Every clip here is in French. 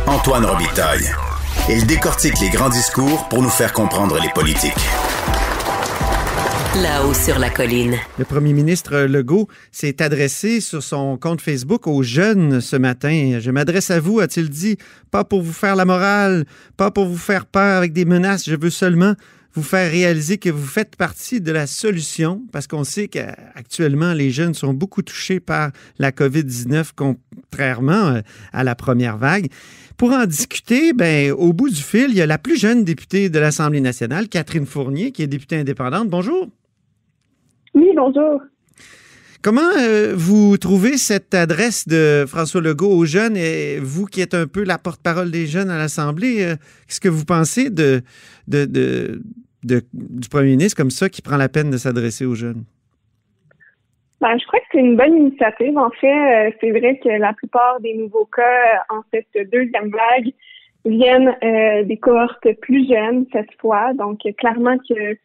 Antoine Robitaille. Il décortique les grands discours pour nous faire comprendre les politiques. Là-haut sur la colline. Le premier ministre Legault s'est adressé sur son compte Facebook aux jeunes ce matin. « Je m'adresse à vous », a-t-il dit, « pas pour vous faire la morale, pas pour vous faire peur avec des menaces. Je veux seulement vous faire réaliser que vous faites partie de la solution, parce qu'on sait qu'actuellement, les jeunes sont beaucoup touchés par la COVID-19, contrairement à la première vague. » Pour en discuter, au bout du fil, il y a la plus jeune députée de l'Assemblée nationale, Catherine Fournier, qui est députée indépendante. Bonjour. Oui, bonjour. Comment vous trouvez cette adresse de François Legault aux jeunes, et vous qui êtes un peu la porte-parole des jeunes à l'Assemblée, qu'est-ce que vous pensez du premier ministre comme ça qui prend la peine de s'adresser aux jeunes? Je crois que c'est une bonne initiative. En fait, c'est vrai que la plupart des nouveaux cas en cette deuxième vague viennent des cohortes plus jeunes cette fois. Donc, clairement qu'il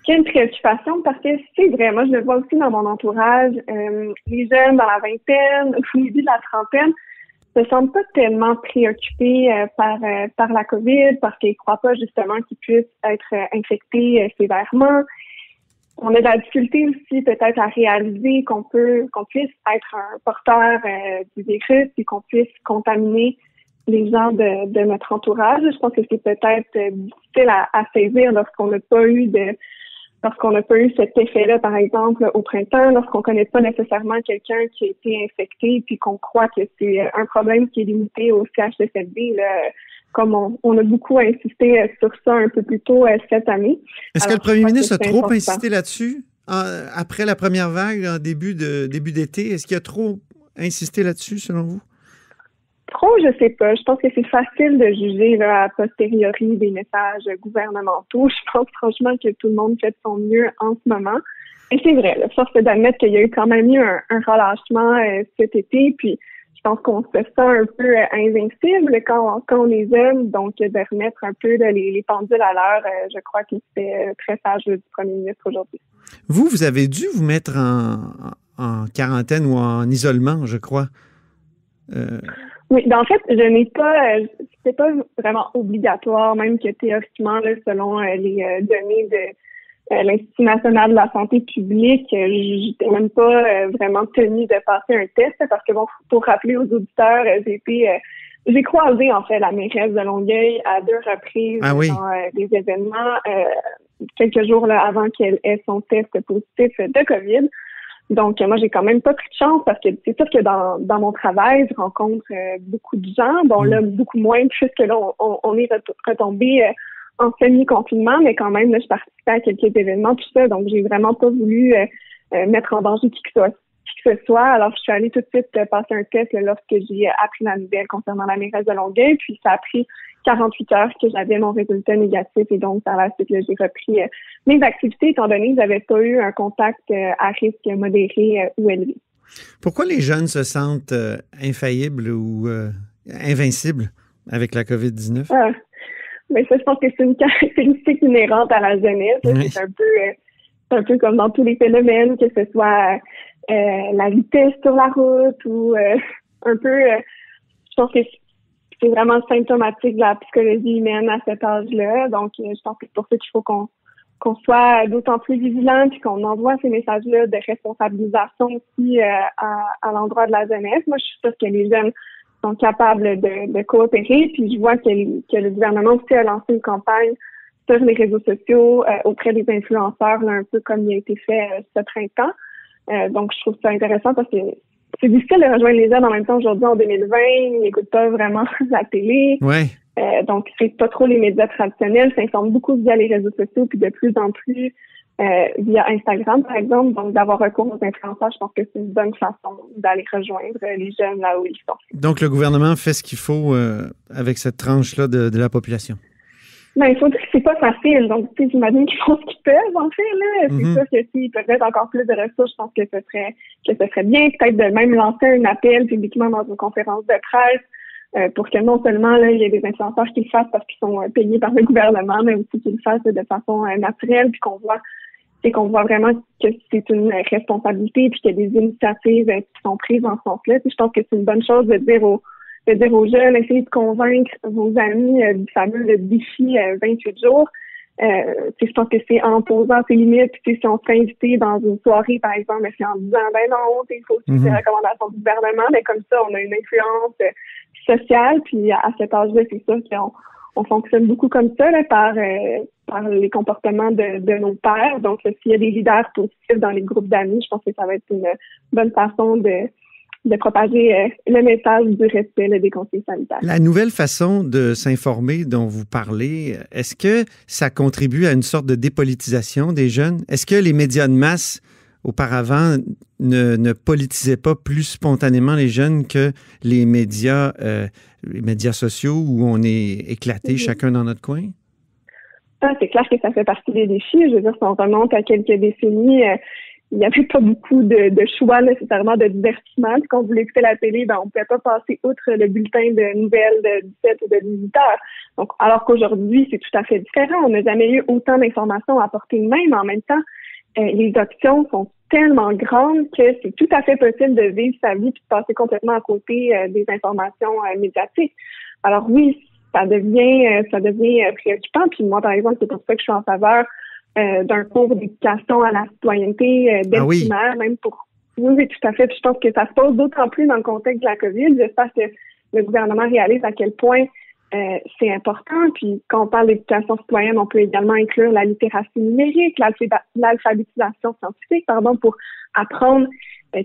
y a une préoccupation parce que c'est vrai, moi je le vois aussi dans mon entourage, les jeunes dans la vingtaine, au début de la trentaine, ne se sentent pas tellement préoccupés par la COVID parce qu'ils ne croient pas justement qu'ils puissent être infectés sévèrement. On a de la difficulté aussi peut-être à réaliser qu'on puisse être un porteur du virus et qu'on puisse contaminer les gens de notre entourage. Je pense que c'est peut-être difficile à saisir lorsqu'on n'a pas eu cet effet-là, par exemple, au printemps, lorsqu'on connaît pas nécessairement quelqu'un qui a été infecté puis qu'on croit que c'est un problème qui est limité au CHSLD, là, comme on a beaucoup insisté sur ça un peu plus tôt cette année. Est-ce que le premier ministre a trop insisté là-dessus après la première vague, en début d'été? Est-ce qu'il a trop insisté là-dessus, selon vous? Trop, je sais pas. Je pense que c'est facile de juger là, a posteriori des messages gouvernementaux. Je pense franchement que tout le monde fait de son mieux en ce moment. Et c'est vrai, là, force est d'admettre qu'il y a eu quand même eu un relâchement cet été, puis je pense qu'on se sent un peu invincible quand on est jeune, donc de remettre un peu les pendules à l'heure, je crois que c'est très sage du premier ministre aujourd'hui. Vous avez dû vous mettre en quarantaine ou en isolement, je crois. Oui, en fait, c'était pas vraiment obligatoire, même que théoriquement, là, selon les données de l'Institut national de la santé publique, j'étais même pas vraiment tenue de passer un test parce que bon, pour rappeler aux auditeurs, j'ai croisé en fait la mairesse de Longueuil à 2 reprises dans des événements quelques jours là, avant qu'elle ait son test positif de COVID. Donc, moi, j'ai quand même pas pris de chance parce que c'est sûr que dans mon travail, je rencontre beaucoup de gens. Bon, là, beaucoup moins, puisque là, on est retombé en semi-confinement, mais quand même, là, je participais à quelques événements, tout ça. Donc, j'ai vraiment pas voulu mettre en danger qui que ce soit. Alors, je suis allée tout de suite passer un test là, lorsque j'ai appris la nouvelle concernant la mairesse de Longueuil. Puis, ça a pris 48 heures que j'avais mon résultat négatif et donc par la suite, là, j'ai repris mes activités étant donné que j'avais pas eu un contact à risque modéré ou élevé. Pourquoi les jeunes se sentent infaillibles ou invincibles avec la COVID-19? Mais ça, je pense que c'est une caractéristique inhérente à la jeunesse. Oui. C'est un peu comme dans tous les phénomènes, que ce soit la vitesse sur la route ou un peu, je pense que c'est vraiment symptomatique de la psychologie humaine à cet âge-là. Donc, je pense que c'est pour ça qu'il faut qu'on soit d'autant plus vigilant puis qu'on envoie ces messages-là de responsabilisation aussi à l'endroit de la jeunesse. Moi, je suis sûre que les jeunes sont capables de coopérer. Puis, je vois que le gouvernement aussi a lancé une campagne sur les réseaux sociaux auprès des influenceurs, là, un peu comme il a été fait ce printemps. Donc, je trouve ça intéressant parce que c'est difficile de rejoindre les jeunes en même temps aujourd'hui en 2020. Ils n'écoutent pas vraiment la télé. Ouais. Donc, c'est pas trop les médias traditionnels. S'informent beaucoup via les réseaux sociaux puis de plus en plus via Instagram, par exemple. Donc, d'avoir recours aux influenceurs, je pense que c'est une bonne façon d'aller rejoindre les jeunes là où ils sont. Donc, le gouvernement fait ce qu'il faut avec cette tranche-là de la population. Il faut dire que c'est pas facile. Donc, tu sais, j'imagine qu'ils font ce qu'ils peuvent, en fait, là. C'est sûr que s'ils peuvent mettre encore plus de ressources, je pense que ce serait bien. Peut-être de même lancer un appel publiquement dans une conférence de presse pour que non seulement, là, il y ait des influenceurs qui le fassent parce qu'ils sont payés par le gouvernement, mais aussi qu'ils le fassent de façon naturelle, puis qu'on voit vraiment que c'est une responsabilité puis qu'il y a des initiatives qui sont prises en ce sens-là. Puis je pense que c'est une bonne chose de dire de dire aux jeunes, essayez de convaincre vos amis du fameux défi 28 jours. Je pense que c'est en posant ses limites, puis si on se fait inviter dans une soirée, par exemple, c'est en disant non, il faut suivre les recommandations du gouvernement, mais comme ça, on a une influence sociale, puis à cet âge-là, c'est sûr qu'on fonctionne beaucoup comme ça là, par les comportements de nos pairs. Donc, s'il y a des leaders positifs dans les groupes d'amis, je pense que ça va être une bonne façon de propager le message du respect des conseils sanitaires. La nouvelle façon de s'informer dont vous parlez, est-ce que ça contribue à une sorte de dépolitisation des jeunes? Est-ce que les médias de masse, auparavant, ne politisaient pas plus spontanément les jeunes que les médias sociaux où on est éclatés chacun dans notre coin? C'est clair que ça fait partie des défis. Je veux dire, si on remonte à quelques décennies, il n'y avait pas beaucoup de choix nécessairement de divertissement. Quand on voulait écouter la télé, on ne pouvait pas passer outre le bulletin de nouvelles de 17 ou de 18 heures. Donc, alors qu'aujourd'hui, c'est tout à fait différent. On n'a jamais eu autant d'informations à portée de main, mais en même temps, les options sont tellement grandes que c'est tout à fait possible de vivre sa vie et de passer complètement à côté des informations médiatiques. Alors oui, ça devient préoccupant. Puis moi, par exemple, c'est pour ça que je suis en faveur d'un cours d'éducation à la citoyenneté dès le primaire, même pour... Oui, tout à fait. Puis je pense que ça se pose d'autant plus dans le contexte de la COVID. J'espère que le gouvernement réalise à quel point c'est important. Puis quand on parle d'éducation citoyenne, on peut également inclure la littératie numérique, l'alphabétisation scientifique, pour apprendre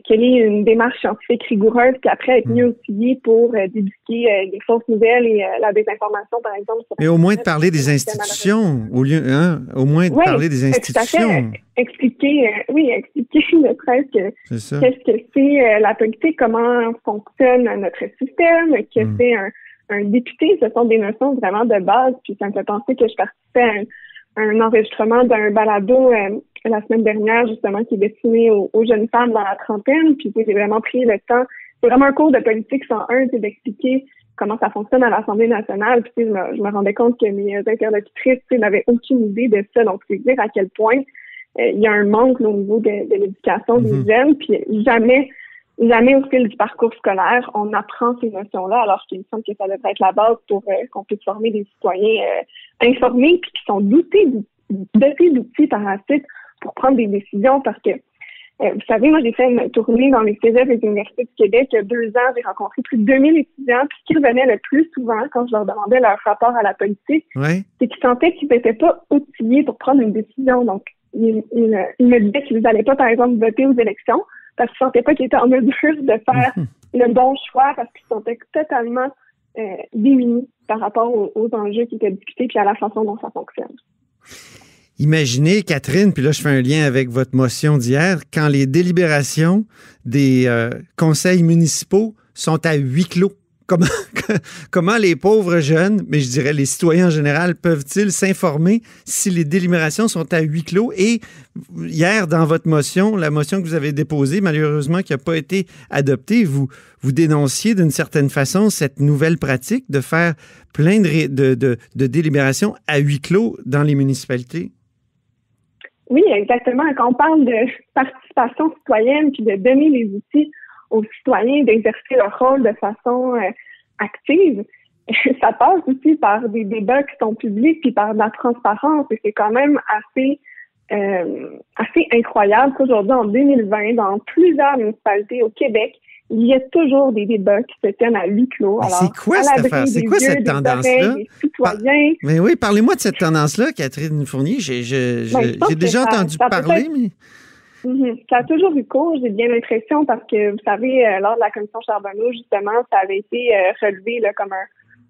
quelle est une démarche scientifique rigoureuse, puis après être mieux outillé pour débusquer les fausses nouvelles et la désinformation, par exemple. Mais au moins de parler des institutions, au moins de parler des institutions. Tout à fait. Expliquer ne serait-ce que qu'est-ce que c'est la politique, comment fonctionne notre système, que c'est un député, ce sont des notions vraiment de base, puis ça me fait penser que je participais à un enregistrement d'un balado la semaine dernière, justement, qui est destiné aux jeunes femmes dans la trentaine, puis j'ai vraiment pris le temps. C'est vraiment un cours de politique 101, c'est d'expliquer comment ça fonctionne à l'Assemblée nationale, puis je me rendais compte que mes interlocutrices n'avaient aucune idée de ça, donc c'est dire à quel point il y a un manque au niveau de l'éducation des jeunes, puis jamais au fil du parcours scolaire, on apprend ces notions-là, alors qu'il me semble que ça devrait être la base pour qu'on puisse former des citoyens informés puis qui sont dotés d'outils par la suite pour prendre des décisions, parce que, vous savez, moi, j'ai fait une tournée dans les cégeps et les universités du Québec il y a 2 ans. J'ai rencontré plus de 2000 étudiants, puis ce qui revenait le plus souvent quand je leur demandais leur rapport à la politique, c'est qu'ils sentaient qu'ils n'étaient pas outillés pour prendre une décision. Donc, ils me disaient qu'ils n'allaient pas, par exemple, voter aux élections, parce qu'ils ne sentaient pas qu'ils étaient en mesure de faire le bon choix, parce qu'ils se sentaient totalement démunis par rapport aux enjeux qui étaient discutés puis à la façon dont ça fonctionne. Imaginez, Catherine, puis là, je fais un lien avec votre motion d'hier, quand les délibérations des conseils municipaux sont à huis clos. Comment les pauvres jeunes, mais je dirais les citoyens en général, peuvent-ils s'informer si les délibérations sont à huis clos? Et hier, dans votre motion, la motion que vous avez déposée, malheureusement, qui n'a pas été adoptée, vous dénonciez d'une certaine façon cette nouvelle pratique de faire plein de délibérations à huis clos dans les municipalités. Oui, exactement. Quand on parle de participation citoyenne puis de donner les outils aux citoyens d'exercer leur rôle de façon active, ça passe aussi par des débats qui sont publics puis par de la transparence. Et c'est quand même assez incroyable qu'aujourd'hui, en 2020, dans plusieurs municipalités au Québec, il y a toujours des débats qui se tiennent à huis clos. Alors, c'est quoi cette affaire? C'est quoi cette tendance-là? Mais oui, parlez-moi de cette tendance-là, Catherine Fournier. J'ai déjà entendu parler, mais... Ça a toujours eu cours, j'ai bien l'impression, parce que, vous savez, lors de la commission Charbonneau, justement, ça avait été relevé là, comme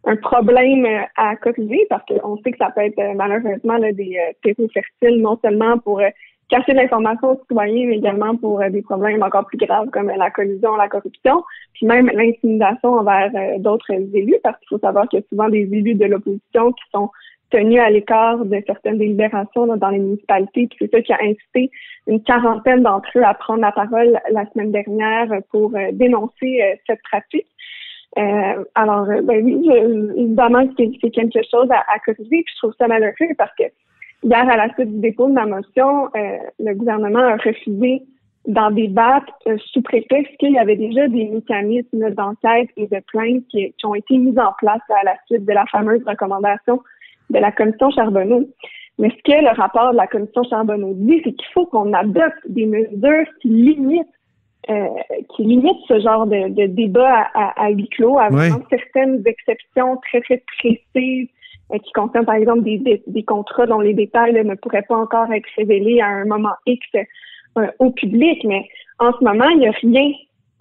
un problème à corriger, parce qu'on sait que ça peut être malheureusement là, des terreaux fertiles, non seulement pour cacher l'information aux citoyens, mais également pour des problèmes encore plus graves comme la collusion, la corruption, puis même l'intimidation envers d'autres élus, parce qu'il faut savoir qu'il y a souvent des élus de l'opposition qui sont tenus à l'écart de certaines délibérations là, dans les municipalités, puis c'est ça qui a incité une quarantaine d'entre eux à prendre la parole la semaine dernière pour dénoncer cette pratique. Alors, oui, évidemment, c'est quelque chose à corriger, puis je trouve ça malheureux parce que hier, à la suite du dépôt de ma motion, le gouvernement a refusé d'en débattre sous prétexte qu'il y avait déjà des mécanismes d'enquête et de plainte qui ont été mis en place à la suite de la fameuse recommandation de la commission Charbonneau. Mais ce que le rapport de la commission Charbonneau dit, c'est qu'il faut qu'on adopte des mesures qui limitent ce genre de débat à huis clos, avec certaines exceptions très, très précises qui concernent, par exemple, des contrats dont les détails ne pourraient pas encore être révélés à un moment X au public. Mais en ce moment, il y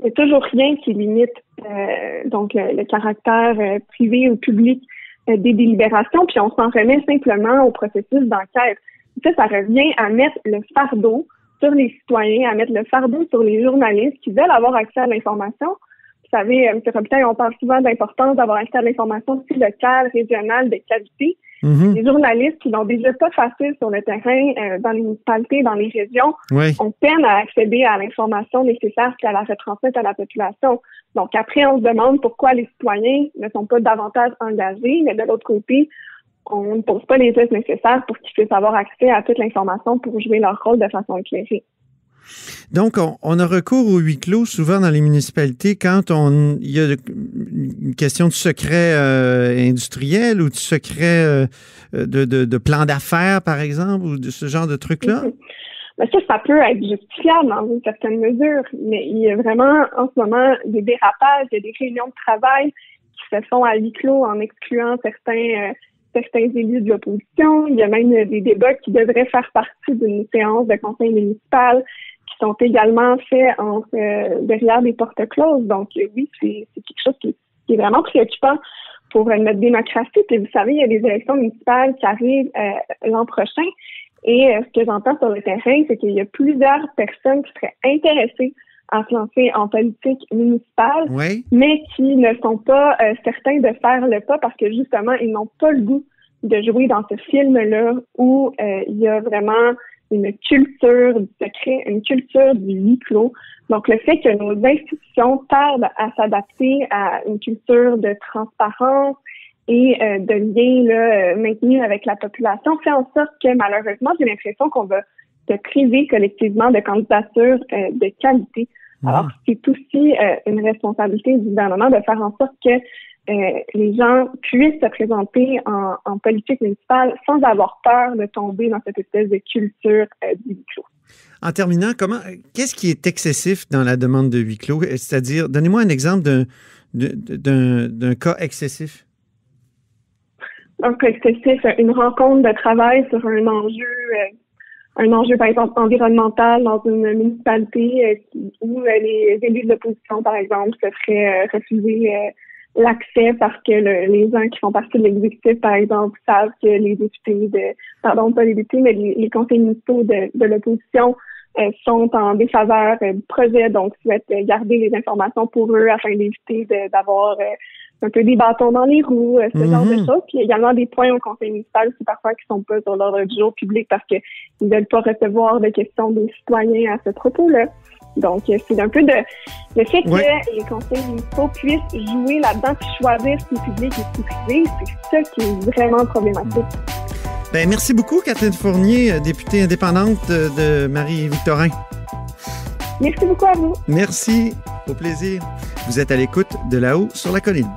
a toujours rien qui limite le caractère privé ou public des délibérations, puis on s'en remet simplement au processus d'enquête. Ça revient à mettre le fardeau sur les citoyens, à mettre le fardeau sur les journalistes qui veulent avoir accès à l'information. Vous savez, M. Robitaille, on parle souvent de l'importance d'avoir accès à l'information aussi locale, régionale, de qualité. Mm-hmm. Les journalistes qui l'ont déjà pas facile sur le terrain, dans les municipalités, dans les régions, ont peine à accéder à l'information nécessaire puis à la retransmettre à la population. Donc après, on se demande pourquoi les citoyens ne sont pas davantage engagés, mais de l'autre côté, on ne pose pas les gestes nécessaires pour qu'ils puissent avoir accès à toute l'information pour jouer leur rôle de façon éclairée. Donc, on a recours au huis clos souvent dans les municipalités quand il y a une question de secret industriel ou de secret de plan d'affaires, par exemple, ou de ce genre de trucs-là? Mais ça peut être justifiable dans une certaine mesure, mais il y a vraiment, en ce moment, des dérapages, il y a des réunions de travail qui se font à huis clos en excluant certains élus de l'opposition. Il y a même des débats qui devraient faire partie d'une séance de conseil municipal qui sont également faits derrière des portes closes. Donc oui, c'est quelque chose qui est vraiment préoccupant pour notre démocratie. Puis vous savez, il y a des élections municipales qui arrivent l'an prochain. Et ce que j'entends sur le terrain, c'est qu'il y a plusieurs personnes qui seraient intéressées à se lancer en politique municipale, mais qui ne sont pas certains de faire le pas parce que justement, ils n'ont pas le goût de jouer dans ce film-là où il y a vraiment une culture du secret, une culture du huis clos. Donc, le fait que nos institutions tardent à s'adapter à une culture de transparence et de liens maintenus avec la population fait en sorte que, malheureusement, j'ai l'impression qu'on va se priver collectivement de candidatures de qualité. Alors, c'est aussi une responsabilité du gouvernement de faire en sorte que les gens puissent se présenter en politique municipale sans avoir peur de tomber dans cette espèce de culture du huis clos. En terminant, qu'est-ce qui est excessif dans la demande de huis clos? C'est-à-dire, donnez-moi un exemple d'un cas excessif. Un cas excessif, une rencontre de travail sur un enjeu, par exemple, environnemental dans une municipalité où les élus de l'opposition, par exemple, se feraient refuser l'accès parce que les gens qui font partie de l'exécutif, par exemple, savent que les députés pas les députés, mais les conseils municipaux de l'opposition sont en défaveur du projet, donc souhaitent garder les informations pour eux afin d'éviter d'avoir un peu des bâtons dans les roues, ce genre de choses. Puis il y a également des points au conseil municipal aussi parfois qui sont pas sur l'ordre du jour public parce qu'ils ne veulent pas recevoir de questions des citoyens à ce propos-là. Donc, c'est un peu le fait que les conseils municipaux puissent jouer là-dedans puis choisir ce qui est public et ce qui est privé, c'est ça qui est vraiment problématique. Bien, merci beaucoup, Catherine Fournier, députée indépendante de Marie-Victorin. Merci beaucoup à vous. Merci, au plaisir. Vous êtes à l'écoute de Là-haut sur la colline.